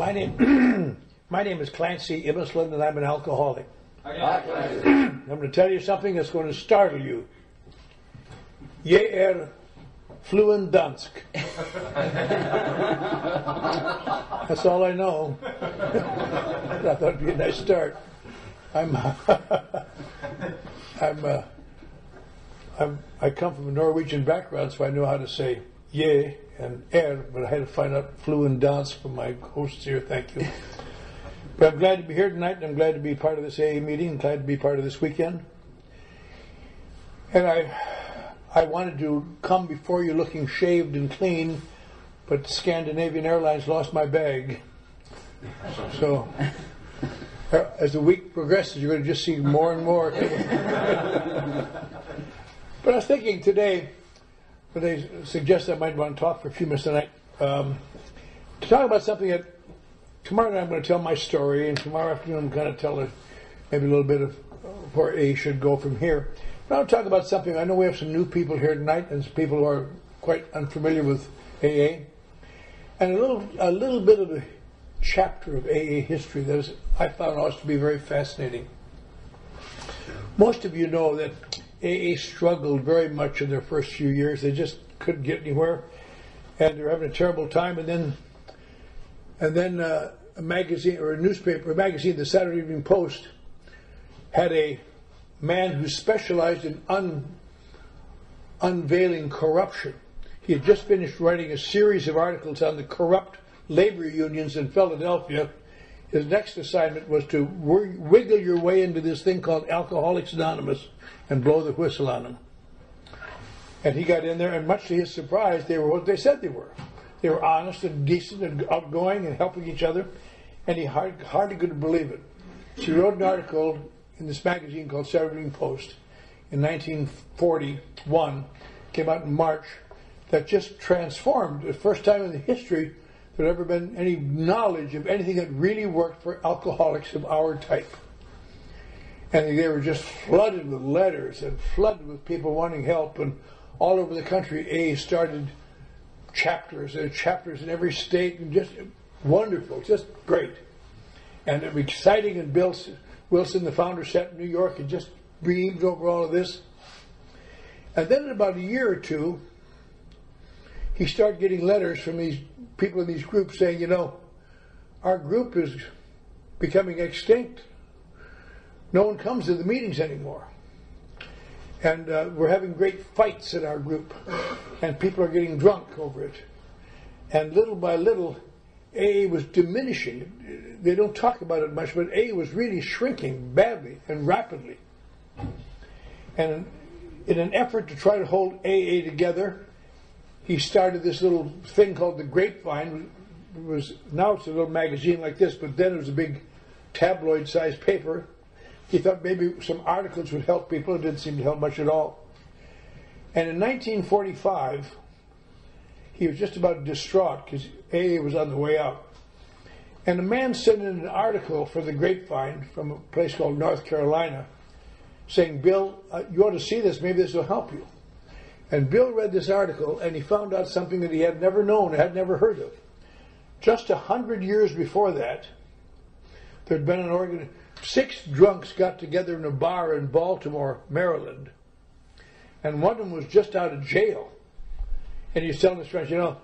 My name is Clancy Ibisland, and I'm an alcoholic. I'm going to tell you something that's going to startle you. Je fluent dansk. That's all I know. I thought it'd be a nice start. I come from a Norwegian background, so I know how to say "je" and but I had to find out fluent dansk from my hosts here. Thank you. But I'm glad to be here tonight, and I'm glad to be part of this AA meeting, and glad to be part of this weekend. And I wanted to come before you looking shaved and clean, but Scandinavian Airlines lost my bag. So as the week progresses, you're going to just see more and more. But I was thinking today, but they suggest I might want to talk for a few minutes tonight, to talk about something that tomorrow night I'm going to tell my story, and tomorrow afternoon I'm going to tell maybe a little bit of where A should go from here. But I'll talk about something. I know we have some new people here tonight, and some people who are quite unfamiliar with AA, and a little bit of a chapter of AA history that I found also to be very fascinating. Most of you know that AA struggled very much in their first few years. They just couldn't get anywhere, and they were having a terrible time. And then a magazine or a newspaper, a magazine, the Saturday Evening Post, had a man who specialized in unveiling corruption. He had just finished writing a series of articles on the corrupt labor unions in Philadelphia. His next assignment was to wiggle your way into this thing called Alcoholics Anonymous and blow the whistle on them. And he got in there, and much to his surprise, they were what they said they were. They were honest and decent and outgoing and helping each other, and he hardly could believe it. So he wrote an article in this magazine called Saturday Evening Post in 1941, came out in March, that just transformed, the first time in the history there had ever been any knowledge of anything that really worked for alcoholics of our type. And they were just flooded with letters and flooded with people wanting help, and all over the country A started chapters in every state, and just wonderful, just great. And it was exciting, and Bill Wilson, the founder, sat in New York and just beamed over all of this. And then in about a year or two, he started getting letters from these people in these groups saying, you know, our group is becoming extinct. No one comes to the meetings anymore. And we're having great fights in our group. And people are getting drunk over it. And little by little, AA was diminishing. They don't talk about it much, but AA was really shrinking badly and rapidly. And in an effort to try to hold AA together, he started this little thing called the Grapevine. Now it's a little magazine like this, but then it was a big tabloid-sized paper. He thought maybe some articles would help people. It didn't seem to help much at all. And in 1945, he was just about distraught because AA was on the way out. And a man sent in an article for the Grapevine from a place called North Carolina saying, Bill, you ought to see this. Maybe this will help you. And Bill read this article, and he found out something that he had never known, had never heard of. Just 100 years before that, there had been 6 drunks got together in a bar in Baltimore, Maryland, and one of them was just out of jail. And he's telling his friends, you know,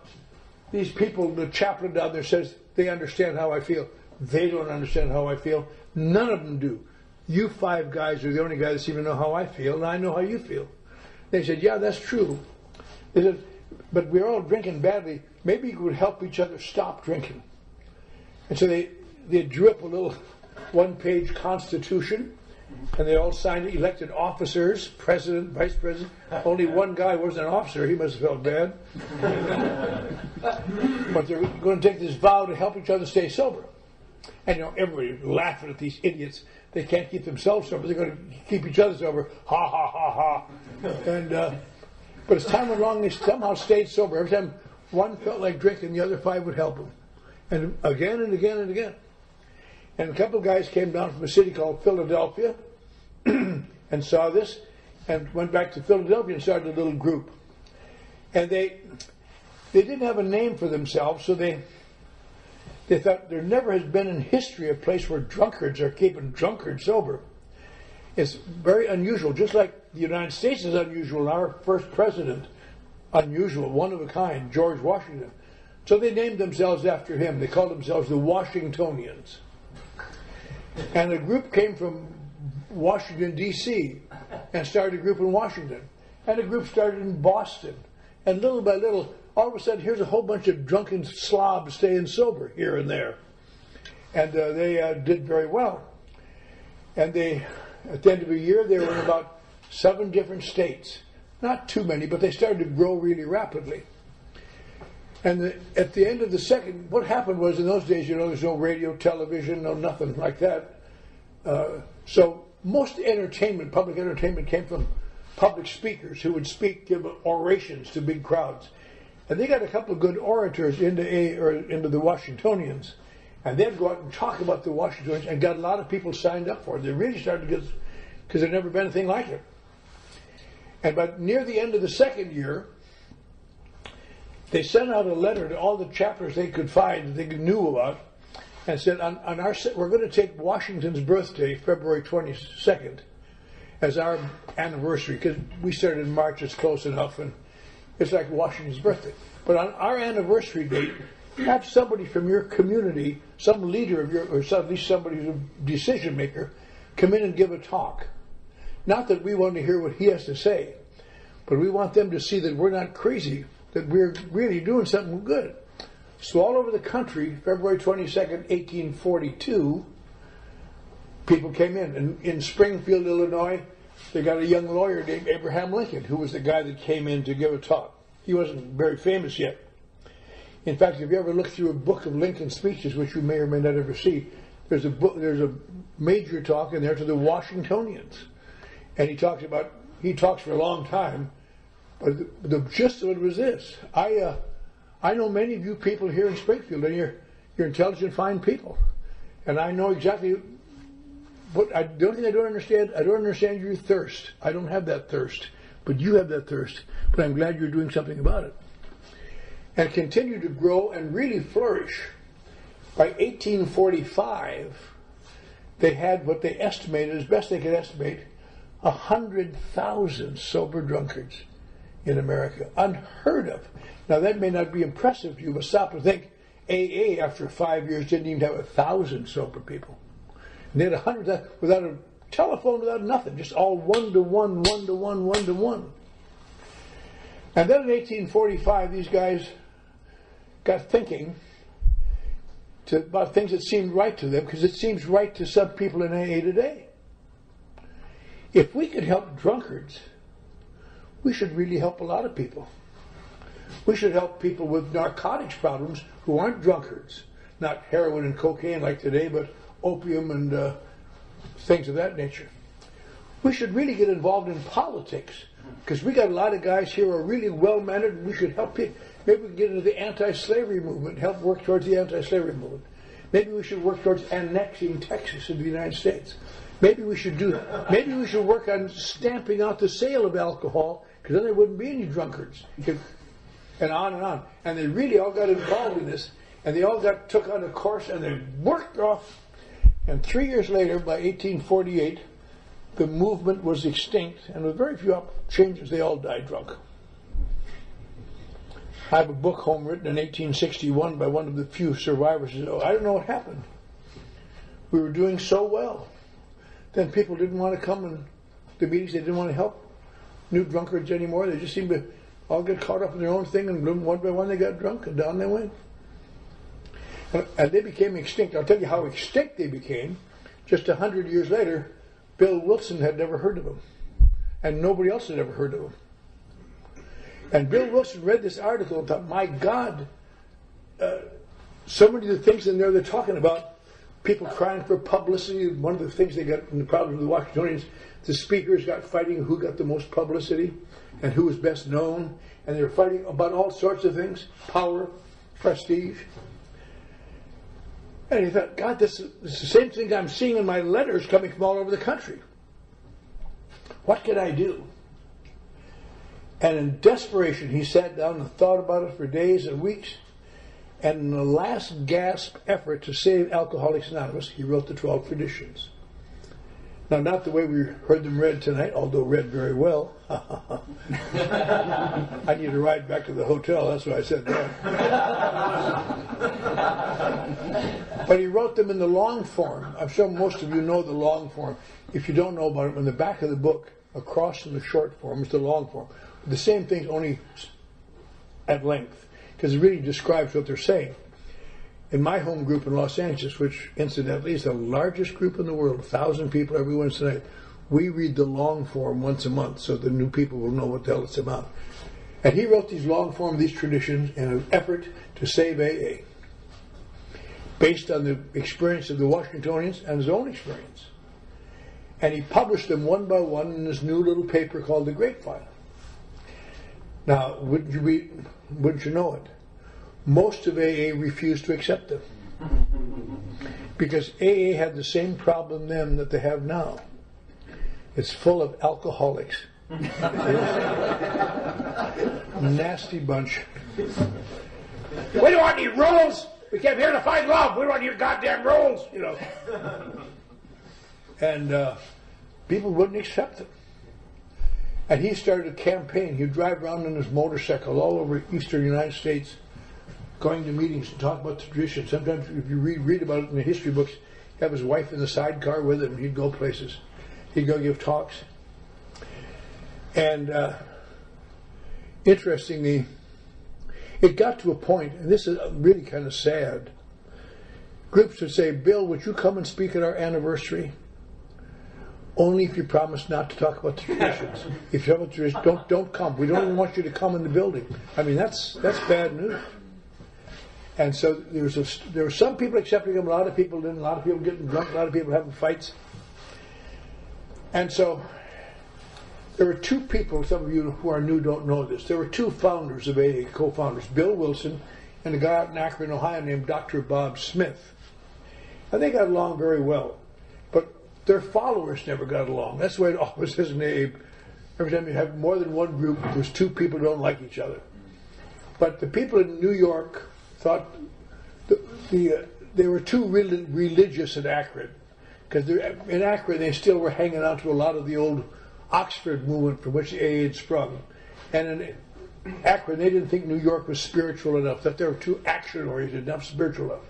these people, the chaplain down there says they understand how I feel. They don't understand how I feel. None of them do. You 5 guys are the only guys that seem to know how I feel, and I know how you feel. They said, yeah, that's true. They said, but we're all drinking badly. Maybe you could help each other stop drinking. And so they drew up a little one-page constitution, and they all signed it, elected officers, president, vice president. Only one guy wasn't an officer. He must have felt bad. But they're going to take this vow to help each other stay sober. And you know, everybody laughing at these idiots. They can't keep themselves sober. They're going to keep each other sober. Ha, ha, ha, ha. And, but as time went along, they somehow stayed sober. Every time one felt like drinking, the other 5 would help them. And again and again and again. And a couple of guys came down from a city called Philadelphia and saw this and went back to Philadelphia and started a little group. And they didn't have a name for themselves, so they They thought there never has been in history a place where drunkards are keeping drunkards sober. It's very unusual, just like the United States is unusual. Our first president, unusual, one of a kind, George Washington. So they named themselves after him. They called themselves the Washingtonians. And a group came from Washington, D.C. and started a group in Washington. And a group started in Boston. And little by little, all of a sudden, here's a whole bunch of drunken slobs staying sober here and there. And they did very well. And they, at the end of a year, they were in about 7 different states. Not too many, but they started to grow really rapidly. And at the end of the second, what happened was in those days, there's no radio, television, no nothing like that. So most entertainment, public entertainment, came from public speakers who would give orations to big crowds. And they got a couple of good orators into the Washingtonians. And they'd go out and talk about the Washingtonians and got a lot of people signed up for it. They really started to get, because there'd never been anything like it. And but near the end of the second year, they sent out a letter to all the chapters they could find that they knew about, and said, we're going to take Washington's birthday, February 22nd, as our anniversary, because we started in March, it's close enough, and it's like Washington's birthday. But on our anniversary date, have somebody from your community, some leader of or at least somebody who's a decision maker, come in and give a talk. Not that we want to hear what he has to say, but we want them to see that we're not crazy, that we're really doing something good. So all over the country, February 22nd, 1842, people came in. And in Springfield, Illinois, they got a young lawyer named Abraham Lincoln, who was the guy that came in to give a talk. He wasn't very famous yet. In fact, if you ever look through a book of Lincoln's speeches, which you may or may not ever see, there's a major talk in there to the Washingtonians. And he talks for a long time, but the gist of it was this. I know many of you people here in Springfield, and you're intelligent, fine people. And I know exactly the only thing I don't understand your thirst. I don't have that thirst, but you have that thirst. But I'm glad you're doing something about it. And continue to grow and really flourish. By 1845, they had what they estimated, as best they could estimate, 100,000 sober drunkards in America. Unheard of. Now that may not be impressive to you, but stop and think. AA, after 5 years, didn't even have 1,000 sober people. And they had 100,000 without a telephone, without nothing, just all 1-to-1, 1-to-1, 1-to-1. And then in 1845, these guys got thinking about things that seemed right to them, because it seems right to some people in AA today. If we could help drunkards, we should really help a lot of people. We should help people with narcotics problems who aren't drunkards, not heroin and cocaine like today, but opium and things of that nature. We should really get involved in politics, because we got a lot of guys here who are really well-mannered, and we should help people. Maybe we can get into the anti-slavery movement, help work towards the anti-slavery movement. Maybe we should work towards annexing Texas into the United States. Maybe we should work on stamping out the sale of alcohol, because then there wouldn't be any drunkards. And on and on. And they really all got involved in this, and they all took on a course, and they worked off. And 3 years later, by 1848, the movement was extinct, and with very few changes, they all died drunk. I have a book home written in 1861 by one of the few survivors who said, I don't know what happened. We were doing so well. Then people didn't want to come in the meetings. They didn't want to help new drunkards anymore. They just seemed to all get caught up in their own thing, and one by one they got drunk, and down they went. And they became extinct. I'll tell you how extinct they became. Just 100 years later, Bill Wilson had never heard of them, and nobody else had ever heard of them. And Bill Wilson read this article and thought, my God, so many of the things in there they're talking about, people crying for publicity. One of the things they got in the problem with the Washingtonians, the speakers got fighting who got the most publicity and who was best known, and they were fighting about all sorts of things, power, prestige. And he thought, God, this is the same thing I'm seeing in my letters coming from all over the country. What could I do? And in desperation, he sat down and thought about it for days and weeks. And in the last gasp effort to save Alcoholics Anonymous, he wrote the 12 traditions. Now, not the way we heard them read tonight, although read very well. I need a ride back to the hotel, that's why I said that. But he wrote them in the long form. I'm sure most of you know the long form. If you don't know about it, in the back of the book, across from the short form is the long form. The same thing, only at length, because it really describes what they're saying. In my home group in Los Angeles, which incidentally is the largest group in the world, 1,000 people every Wednesday night, we read the long form once a month so the new people will know what the hell it's about. And he wrote these long form, these traditions, in an effort to save AA, based on the experience of the Washingtonians and his own experience. And he published them one by one in this new little paper called The Grapevine. Now, wouldn't you know it? Most of AA refused to accept them. Because AA had the same problem then that they have now. It's full of alcoholics. Nasty bunch. We don't want any rules! We came here to find love! We don't want your goddamn rules! You know. And people wouldn't accept them. And he started a campaign. He'd drive around on his motorcycle all over eastern United States, going to meetings and talk about the tradition. Sometimes if you read about it in the history books, he'd have his wife in the sidecar with him. He'd go places. He'd go give talks. And interestingly, it got to a point, and this is really kind of sad, groups would say, Bill, would you come and speak at our anniversary? Only if you promise not to talk about the traditions. If you have a tradition, don't come. We don't even want you to come in the building. I mean, that's bad news. And so there were some people accepting them, a lot of people didn't, a lot of people getting drunk, a lot of people having fights. And so there were two people, some of you who are new don't know this, there were two founders of AA, co-founders, Bill Wilson and a guy out in Akron, Ohio named Dr. Bob Smith. And they got along very well. But their followers never got along. That's the way it always is in AA. Every time you have more than one group, there's two people who don't like each other. But the people in New York thought they were too religious in Akron, because in Akron they still were hanging on to a lot of the old Oxford movement from which the AA had sprung, and in Akron they didn't think New York was spiritual enough, that they were too action oriented, not spiritual enough.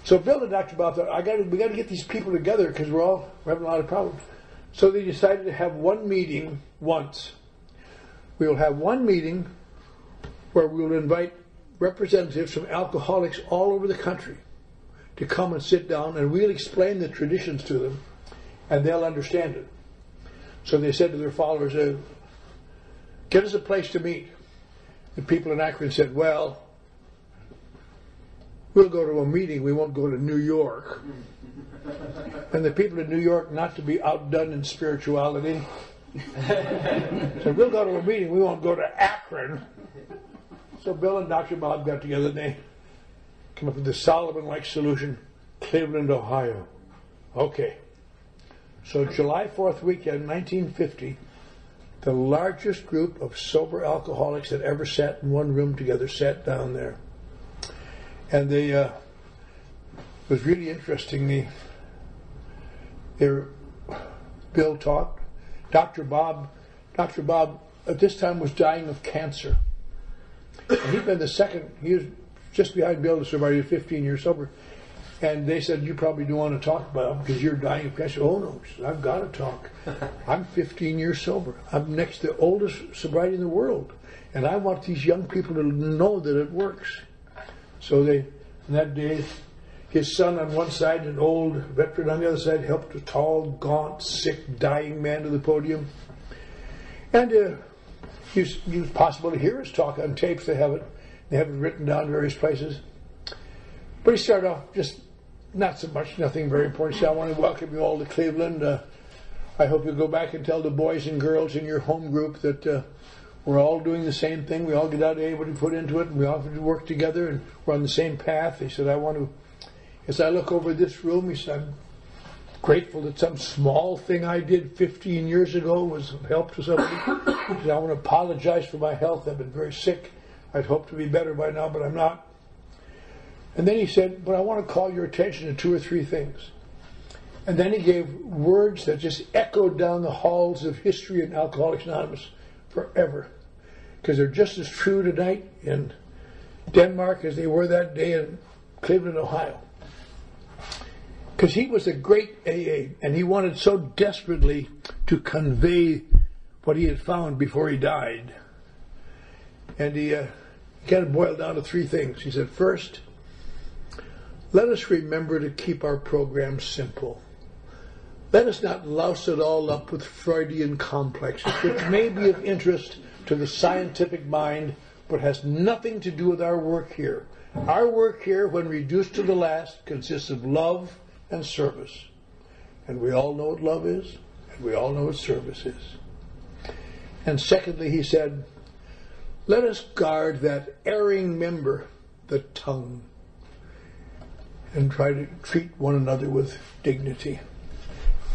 So Bill and Dr. Bob thought, we got to get these people together because we're having a lot of problems. So they decided to have one meeting once. We will have one meeting where we will invite representatives from alcoholics all over the country to come and sit down, and we'll explain the traditions to them and they'll understand it. So they said to their followers, get us a place to meet. The people in Akron said, well, we'll go to a meeting, we won't go to New York. And the people in New York, not to be outdone in spirituality, said, we'll go to a meeting, we won't go to Akron. So Bill and Dr. Bob got together and they came up with the Solomon-like solution, Cleveland, Ohio. Okay. So July 4th weekend, 1950, the largest group of sober alcoholics that ever sat in one room together sat down there. And they, it was really interesting. Bill talked. Dr. Bob at this time was dying of cancer. And he'd been he was just behind Bill in sobriety, 15 years sober. And they said, you probably don't want to talk about it because you're dying of cancer. Oh no, I've got to talk. I'm 15 years sober. I'm next to the oldest sobriety in the world. And I want these young people to know that it works. So on that day, his son on one side, an old veteran on the other side, helped a tall, gaunt, sick, dying man to the podium. And it was possible to hear his talk on tapes. They have it written down in various places. But he started off just not so much, nothing very important. He said, I want to welcome you all to Cleveland. I hope you'll go back and tell the boys and girls in your home group that we're all doing the same thing. We all get out able to put into it, and we all have to work together, and we're on the same path. He said, as I look over this room, he said, I'm grateful that some small thing I did 15 years ago was help to somebody. He said, I want to apologize for my health. I've been very sick. I'd hoped to be better by now, but I'm not. And then he said, but I want to call your attention to 2 or 3 things. And then he gave words that just echoed down the halls of history in Alcoholics Anonymous forever. Because they're just as true tonight in Denmark as they were that day in Cleveland, Ohio. Because he was a great AA, and he wanted so desperately to convey what he had found before he died. And he kind of boiled down to 3 things. He said, first, let us remember to keep our program simple. Let us not louse it all up with Freudian complexes, which may be of interest to the scientific mind, but has nothing to do with our work here. Our work here, when reduced to the last, consists of love and service. And we all know what love is, and we all know what service is. And secondly, he said, let us guard that erring member, the tongue, and try to treat one another with dignity.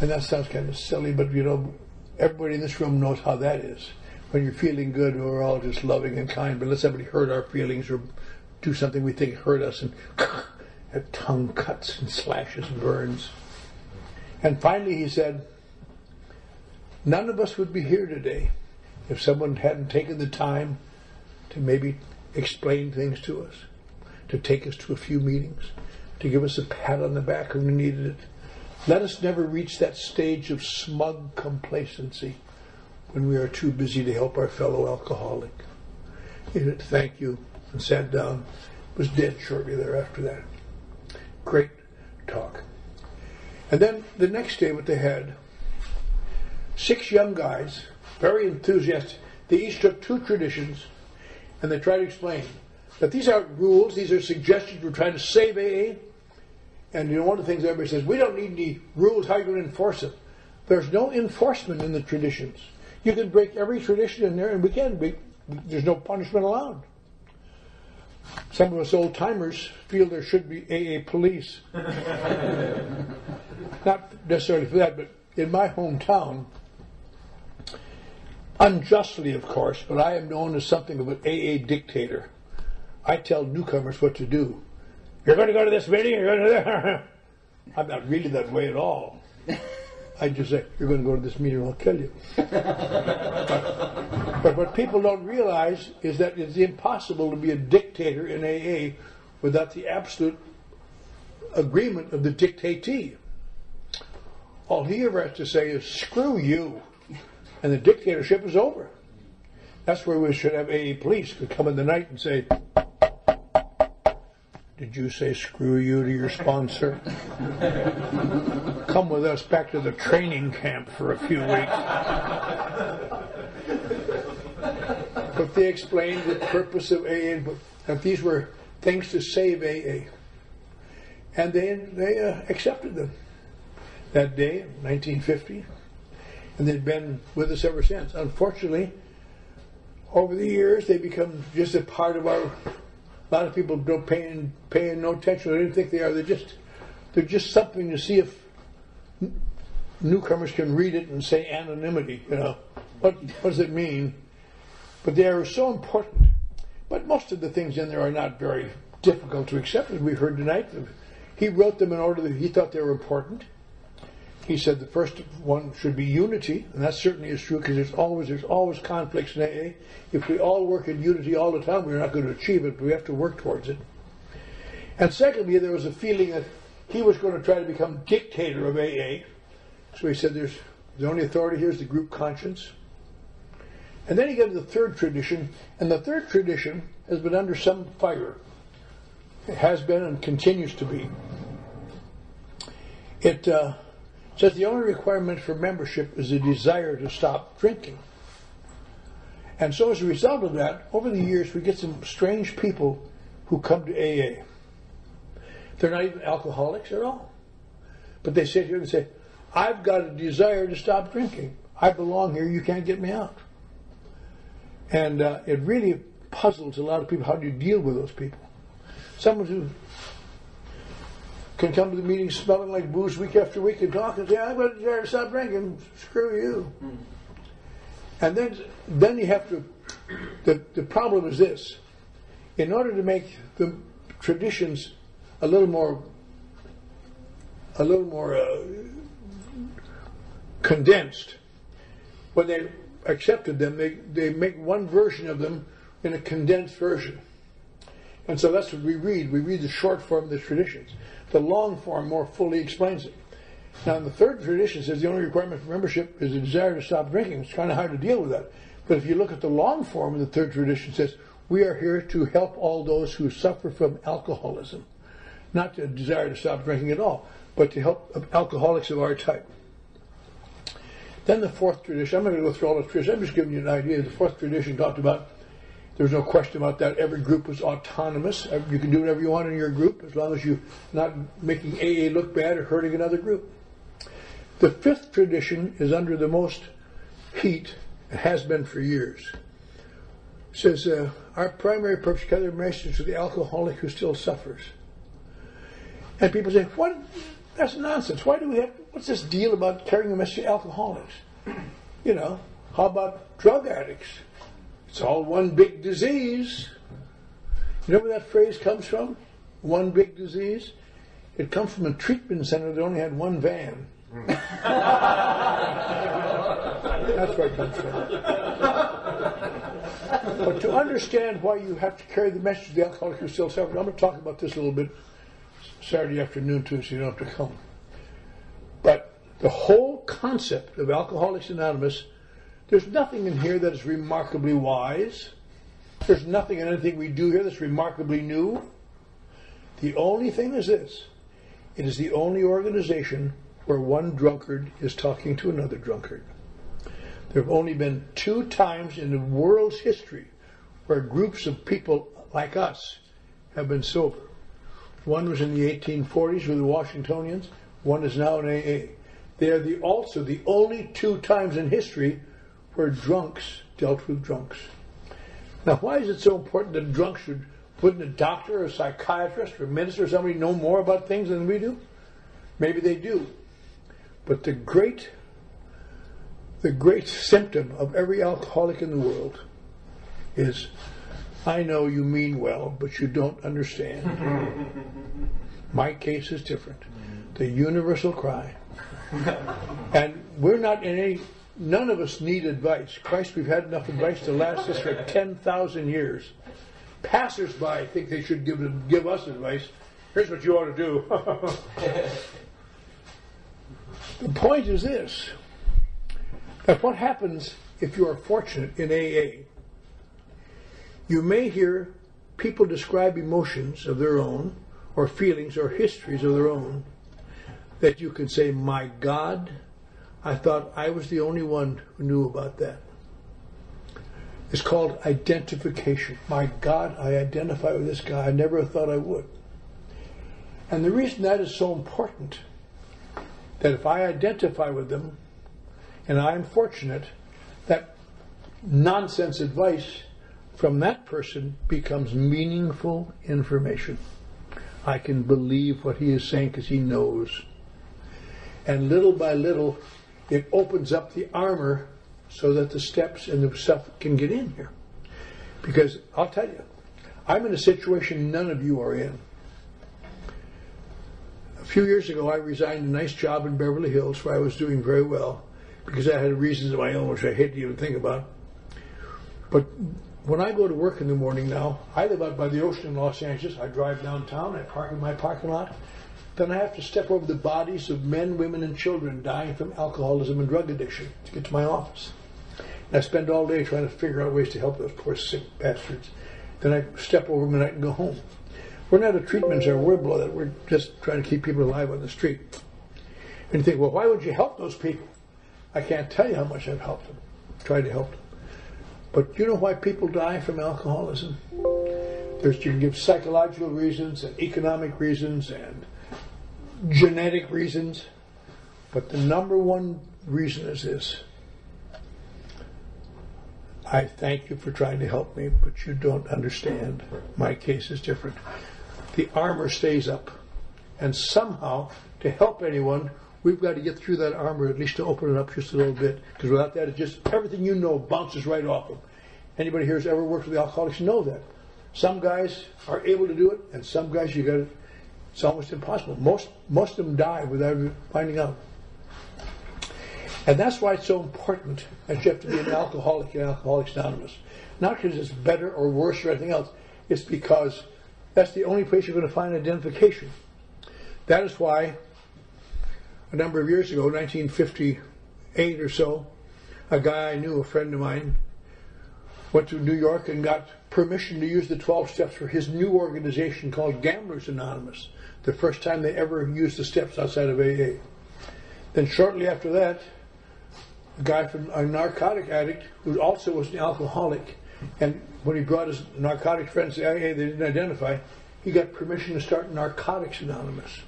And that sounds kind of silly, but you know, everybody in this room knows how that is. When you're feeling good, we're all just loving and kind, but let somebody hurt our feelings or do something we think hurt us, and that tongue cuts and slashes and burns. And finally he said, none of us would be here today if someone hadn't taken the time to maybe explain things to us, to take us to a few meetings, to give us a pat on the back when we needed it. Let us never reach that stage of smug complacency when we are too busy to help our fellow alcoholic. He said, thank you, and sat down. Was dead shortly thereafter that. Great talk. And then the next day what they had, 6 young guys, very enthusiastic. They each took 2 traditions, and they tried to explain that these aren't rules, these are suggestions. We're trying to save AA. And you know, one of the things everybody says, we don't need any rules, how are you going to enforce it? There's no enforcement in the traditions. You can break every tradition in there, and we can. There's no punishment allowed. Some of us old-timers feel there should be AA police. Not necessarily for that, but in my hometown, unjustly of course, but I am known as something of an AA dictator. I tell newcomers what to do. You're going to go to this meeting, you're going to that. I'm not really that way at all. I just say, you're going to go to this meeting, I'll kill you. But what people don't realize is that it's impossible to be a dictator in AA without the absolute agreement of the dictatee. All he ever has to say is, screw you. And the dictatorship is over. That's where we should have AA police could come in the night and say, did you say screw you to your sponsor? Come with us back to the training camp for a few weeks. But they explained the purpose of AA, that these were things to save AA. And they accepted them that day, 1950. And they've been with us ever since. Unfortunately, over the years, they become just a part of our. A lot of people don't paying no attention. They don't think they are. They're just something to see if newcomers can read it and say anonymity. You know, what does it mean? But they are so important. But most of the things in there are not very difficult to accept, as we've heard tonight. He wrote them in order that he thought they were important. He said the first one should be unity, and that certainly is true because there's always conflicts in AA. If we all work in unity all the time, we're not going to achieve it, but we have to work towards it. And secondly, there was a feeling that he was going to try to become dictator of AA. So he said the only authority here is the group conscience. And then he got to the 3rd tradition, and the 3rd tradition has been under some fire. It has been and continues to be. It says the only requirement for membership is a desire to stop drinking. And so as a result of that, over the years we get some strange people who come to AA. They're not even alcoholics at all. But they sit here and say, I've got a desire to stop drinking. I belong here, you can't get me out. And it really puzzles a lot of people. How do you deal with those people? Someone who can come to the meeting smelling like booze week after week and talk and say, I've got a desire to stop drinking, screw you. And then you have to, the problem is this. In order to make the traditions a little more condensed. When they accepted them, they make one version of them in a condensed version. And so that's what we read. We read the short form of the traditions. The long form more fully explains it. Now, in the third tradition, it says the only requirement for membership is a desire to stop drinking. It's kind of hard to deal with that. But if you look at the long form of the third tradition, it says we are here to help all those who suffer from alcoholism. Not to desire to stop drinking at all, but to help alcoholics of our type. Then the fourth tradition, I'm not going to go through all the traditions, I'm just giving you an idea. The fourth tradition talked about, there's no question about that, every group was autonomous. You can do whatever you want in your group as long as you're not making AA look bad or hurting another group. The fifth tradition is under the most heat, it has been for years. It says, our primary purpose is to carry the message to the alcoholic who still suffers. And people say, what? That's nonsense. Why do we have, what's this deal about carrying a message to alcoholics? You know, how about drug addicts? It's all one big disease. You know where that phrase comes from? One big disease? It comes from a treatment center that only had one van. That's where it comes from. But to understand why you have to carry the message to the alcoholic who still suffers, I'm going to talk about this a little bit Saturday afternoon too, so you don't have to come. But the whole concept of Alcoholics Anonymous, there's nothing in here that is remarkably wise. There's nothing in anything we do here that's remarkably new. The only thing is this. It is the only organization where one drunkard is talking to another drunkard. There have only been 2 times in the world's history where groups of people like us have been sober. One was in the 1840s with the Washingtonians. One is now in AA. They are also the only 2 times in history where drunks dealt with drunks. Now, why is it so important that drunks should, wouldn't a doctor or a psychiatrist or a minister or somebody know more about things than we do? Maybe they do. But the great symptom of every alcoholic in the world is, I know you mean well, but you don't understand. My case is different. The universal cry. And we're not in any, none of us need advice. Christ, we've had enough advice to last us for 10,000 years. Passers-by think they should give us advice. Here's what you ought to do. The point is this, that what happens if you are fortunate in AA, you may hear people describe emotions of their own, or feelings or histories of their own, that you can say, my God, I thought I was the only one who knew about that. It's called identification. My God, I identify with this guy. I never thought I would. And the reason that is so important, that if I identify with them, and I'm fortunate, that nonsense advice from that person becomes meaningful information. I can believe what he is saying because he knows. And little by little, it opens up the armor so that the steps and the stuff can get in here. Because I'll tell you, I'm in a situation none of you are in. A few years ago, I resigned a nice job in Beverly Hills where I was doing very well because I had reasons of my own which I hate to even think about. But when I go to work in the morning now, I live out by the ocean in Los Angeles. I drive downtown, I park in my parking lot. Then I have to step over the bodies of men, women, and children dying from alcoholism and drug addiction to get to my office. And I spend all day trying to figure out ways to help those poor sick bastards. Then I step over them and I can go home. We're not a treatment center, we're just trying to keep people alive on the street. And you think, well, why would you help those people? I can't tell you how much I've helped them, tried to help them. But you know why people die from alcoholism? You can give psychological reasons and economic reasons and genetic reasons. But the number one reason is this. I thank you for trying to help me, but you don't understand. My case is different. The armor stays up. And somehow, to help anyone, we've got to get through that armor, at least to open it up just a little bit. Because without that, it just, everything you know bounces right off them. Anybody here who's ever worked with alcoholics know that. Some guys are able to do it, and some guys It's almost impossible. Most of them die without finding out. And that's why it's so important that you have to be an alcoholic in Alcoholics Anonymous. Not because it's better or worse or anything else. It's because that's the only place you're going to find identification. That is why a number of years ago, 1958 or so, a guy I knew, a friend of mine, went to New York and got permission to use the 12 steps for his new organization called Gamblers Anonymous, the first time they ever used the steps outside of AA. Then shortly after that, a guy from a narcotic addict who also was an alcoholic, and when he brought his narcotic friends to AA, they didn't identify, he got permission to start Narcotics Anonymous,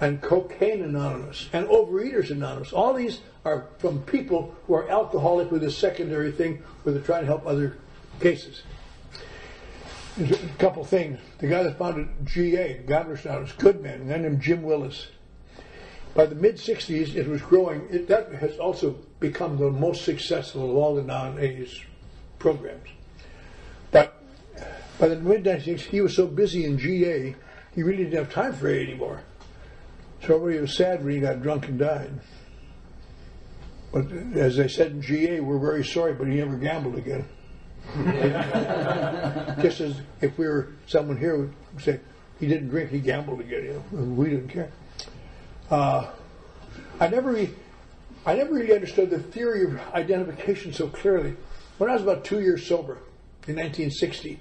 and Cocaine Anonymous, and Overeaters Anonymous. All these are from people who are alcoholic with a secondary thing where they're trying to help other cases. There's a couple things. The guy that founded GA, Gamblers Anonymous, good man, a guy named Jim Willis. By the mid-60s, it was growing. That has also become the most successful of all the non-AIDS programs. But by the mid-90s, he was so busy in GA, he really didn't have time for AA anymore. So everybody was sad when he got drunk and died. But as they said in GA, we're very sorry, but he never gambled again. Just as if we were someone here would say, he didn't drink, he gambled again. You know, we didn't care. I never really understood the theory of identification so clearly. When I was about 2 years sober, in 1960,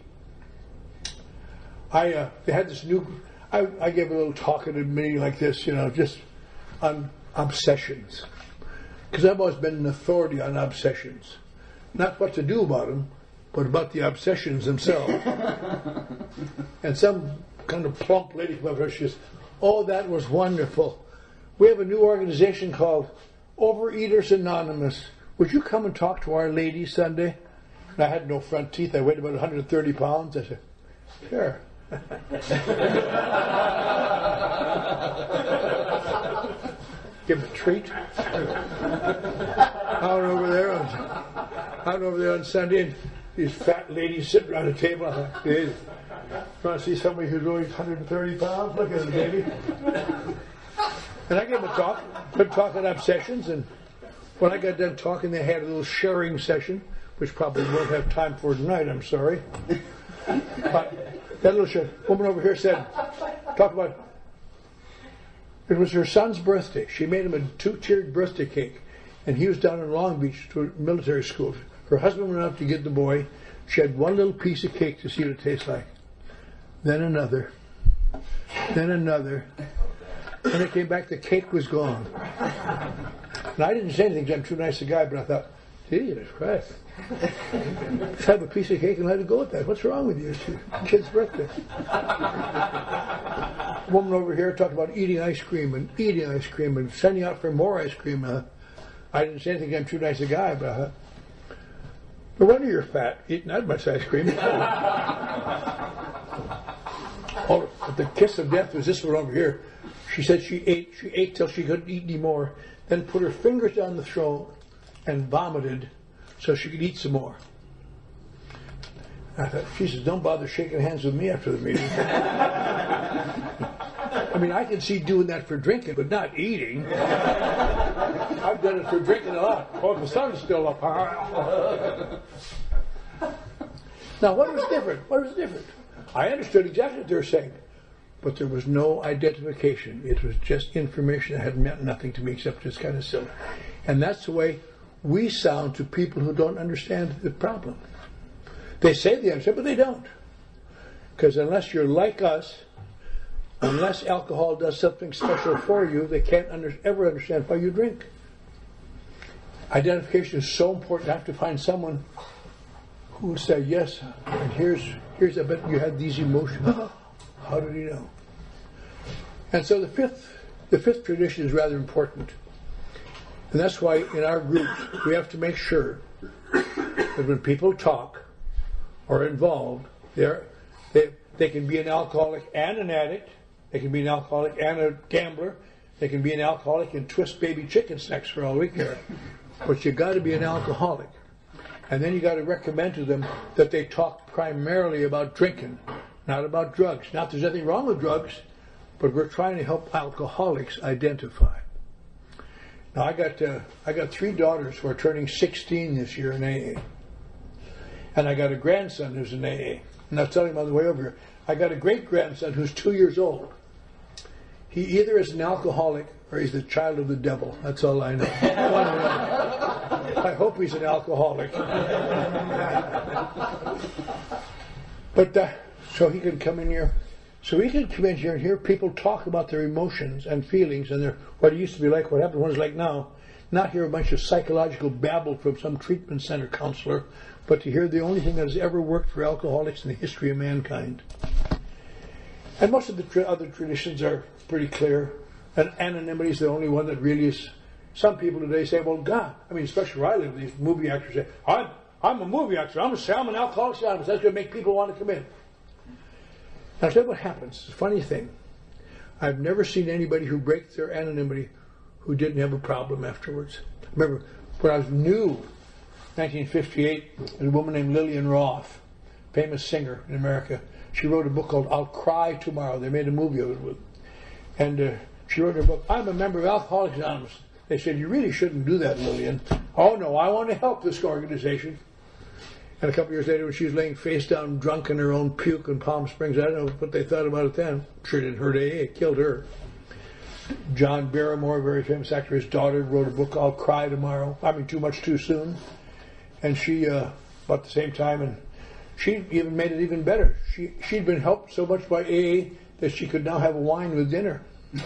they had this new. I gave a little talk at a meeting like this, you know, just on obsessions, because I've always been an authority on obsessions, not what to do about them, but about the obsessions themselves. And some kind of plump lady came up and she says, "Oh, that was wonderful. We have a new organization called Overeaters Anonymous. Would you come and talk to our ladies Sunday?" And I had no front teeth. I weighed about 130 pounds. I said, "Sure." Give him a treat. Out over there on Sunday, and these fat ladies sitting around the table. I thought, "Hey, trying to see somebody who's only 130 pounds? Look at it, baby." And I gave them a talk, good talk on obsessions, and when I got done talking, they had a little sharing session, which probably won't have time for tonight, I'm sorry. But that little woman over here said, talk about, it was her son's birthday. She made him a 2-tiered birthday cake, and he was down in Long Beach to a military school. Her husband went out to get the boy. She had one little piece of cake to see what it tastes like. Then another. Then another. When it came back, the cake was gone. And I didn't say anything because I'm too nice a guy, but I thought, Jesus Christ. Just have a piece of cake and let it go with that. What's wrong with you? It's your kid's birthday. A woman over here talked about eating ice cream and sending out for more ice cream. I didn't say anything, I'm too nice a guy, but I thought, no wonder you're fat, eating that much ice cream. Oh, but the kiss of death was this one over here. She said she ate till she couldn't eat anymore, then put her fingers down the throat and vomited so she could eat some more. I thought, Jesus, don't bother shaking hands with me after the meeting. I mean, I can see doing that for drinking, but not eating. I've done it for drinking a lot. Oh, the sun's still up. Now, what was different? What was different? I understood exactly what they were saying, but there was no identification. It was just information that had meant nothing to me except just kind of silly. And that's the way we sound to people who don't understand the problem. They say they understand, but they don't. Because unless you're like us, unless alcohol does something special for you, they can't ever understand why you drink. Identification is so important. I have to find someone who will say, yes, and here's I bet you had these emotions. How did he know? And so the fifth tradition is rather important. And that's why in our groups we have to make sure that when people talk or are involved, they can be an alcoholic and an addict. They can be an alcoholic and a gambler. They can be an alcoholic and twist baby chicken snacks for all we care. But you got to be an alcoholic. And then you got to recommend to them that they talk primarily about drinking, not about drugs. Not that there's anything wrong with drugs, but we're trying to help alcoholics identify. Now, I got 3 daughters who are turning 16 this year in AA. And I got a grandson who's in AA. And I was telling him on the way over here, I got a great-grandson who's 2 years old. He either is an alcoholic or he's the child of the devil. That's all I know. I hope he's an alcoholic. But so he could come in here. So we can come in here and hear people talk about their emotions and feelings and what it used to be like, what happened, what it's like now. Not hear a bunch of psychological babble from some treatment center counselor, but to hear the only thing that has ever worked for alcoholics in the history of mankind. And most of the other traditions are pretty clear. And anonymity is the only one that really is. Some people today say, well, God, I mean, especially where I live, these movie actors say, I'm a movie actor. I'm an Alcoholics Anonymous. That's going to make people want to come in. Now, I'll tell you what happens. It's a funny thing. I've never seen anybody who breaks their anonymity who didn't have a problem afterwards. Remember, when I was new, 1958, there's a woman named Lillian Roth, famous singer in America. She wrote a book called I'll Cry Tomorrow. They made a movie of it. And she wrote in her book, I'm a member of Alcoholics Anonymous. They said, you really shouldn't do that, Lillian. Oh, no, I want to help this organization. And a couple of years later, when she was laying face down drunk in her own puke in Palm Springs, I don't know what they thought about it then. Sure didn't hurt AA, it killed her. John Barrymore, a very famous actor, his daughter, wrote a book, I'll Cry Tomorrow. I mean, Too Much Too Soon. And she, about the same time, and she even made it even better. She'd been helped so much by AA that she could now have wine with dinner. She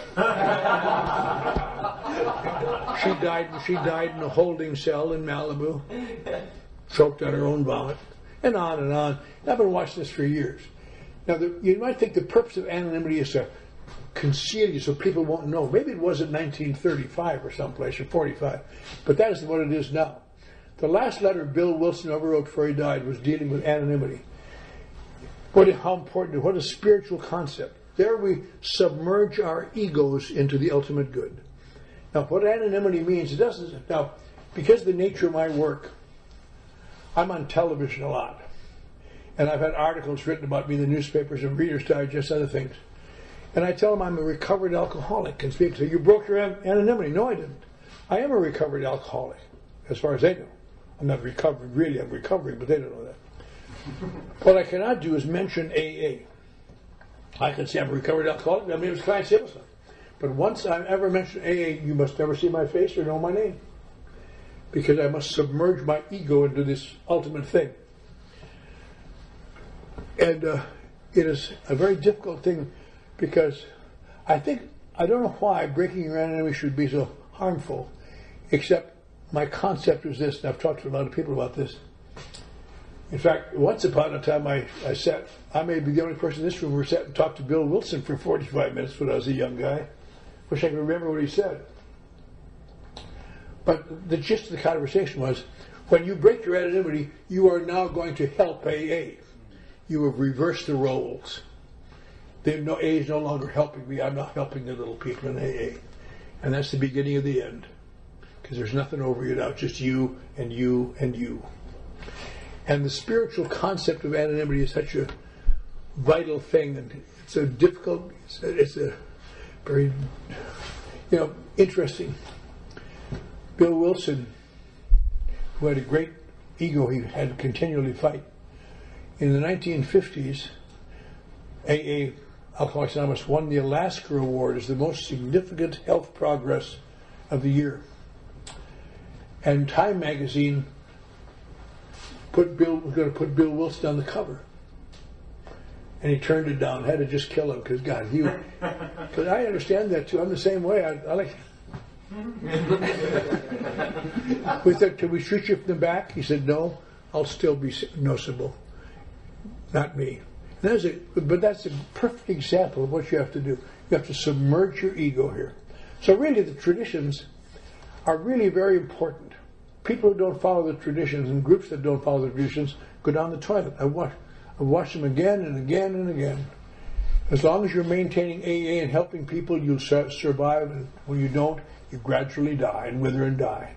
died in a holding cell in Malibu, choked on her own vomit, and on and on. I've been watching this for years. Now, you might think the purpose of anonymity is to conceal you so people won't know. Maybe it was in 1935 or someplace, or 45, but that is what it is now. The last letter Bill Wilson ever wrote before he died was dealing with anonymity. How important, what a spiritual concept. There we submerge our egos into the ultimate good. Now, what anonymity means, it doesn't. Now, because of the nature of my work, I'm on television a lot. And I've had articles written about me in the newspapers and Reader's Digest, other things. And I tell them I'm a recovered alcoholic. And people say, you broke your anonymity. No, I didn't. I am a recovered alcoholic, as far as they know. I'm not recovering, really, I'm recovering, but they don't know that. What I cannot do is mention AA. I can say I'm a recovered alcoholic. I mean, it was Clancy. But once I ever mention AA, you must never see my face or know my name. Because I must submerge my ego into this ultimate thing. And it is a very difficult thing because I don't know why breaking your anonymity should be so harmful, except my concept is this, and I've talked to a lot of people about this. In fact, once upon a time I may be the only person in this room who sat and talked to Bill Wilson for 45 minutes when I was a young guy. Wish I could remember what he said. But the gist of the conversation was, when you break your anonymity, you are now going to help AA. You have reversed the roles. AA is no longer helping me. I'm not helping the little people in AA. And that's the beginning of the end. Because there's nothing over you now, just you and you and you. And the spiritual concept of anonymity is such a vital thing, and it's a difficult, it's a very, interesting. Bill Wilson, who had a great ego he had to continually fight, in the 1950s, AA, Alcoholics Anonymous, won the Alaska Award as the most significant health progress of the year. And Time magazine was going to put Bill Wilson on the cover. And he turned it down, had to just kill him, because God, because I understand that too. I'm the same way. I like. We said, can we shoot you from the back? He said, no, I'll still be noticeable. Not me. But that's a perfect example of what you have to do. You have to submerge your ego here. So really the traditions are really very important. People who don't follow the traditions and groups that don't follow the traditions go down the toilet. I've watched them again and again and again. As long as you're maintaining AA and helping people, you'll survive. And when you don't, you gradually die and wither and die.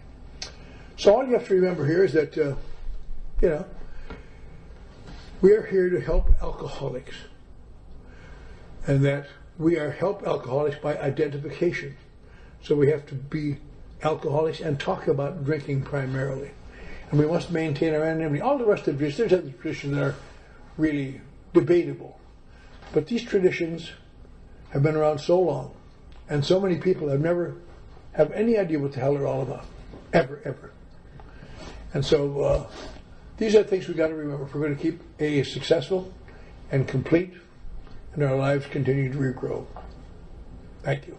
So all you have to remember here is that, we are here to help alcoholics. And that we are help alcoholics by identification. So we have to be alcoholics and talk about drinking primarily. And we must maintain our anonymity. All the rest of the traditions, there's other traditions that are really debatable. But these traditions have been around so long, and so many people have never have any idea what the hell they're all about. Ever. And so these are things we've got to remember if we're going to keep AA successful and complete, and our lives continue to regrow. Thank you.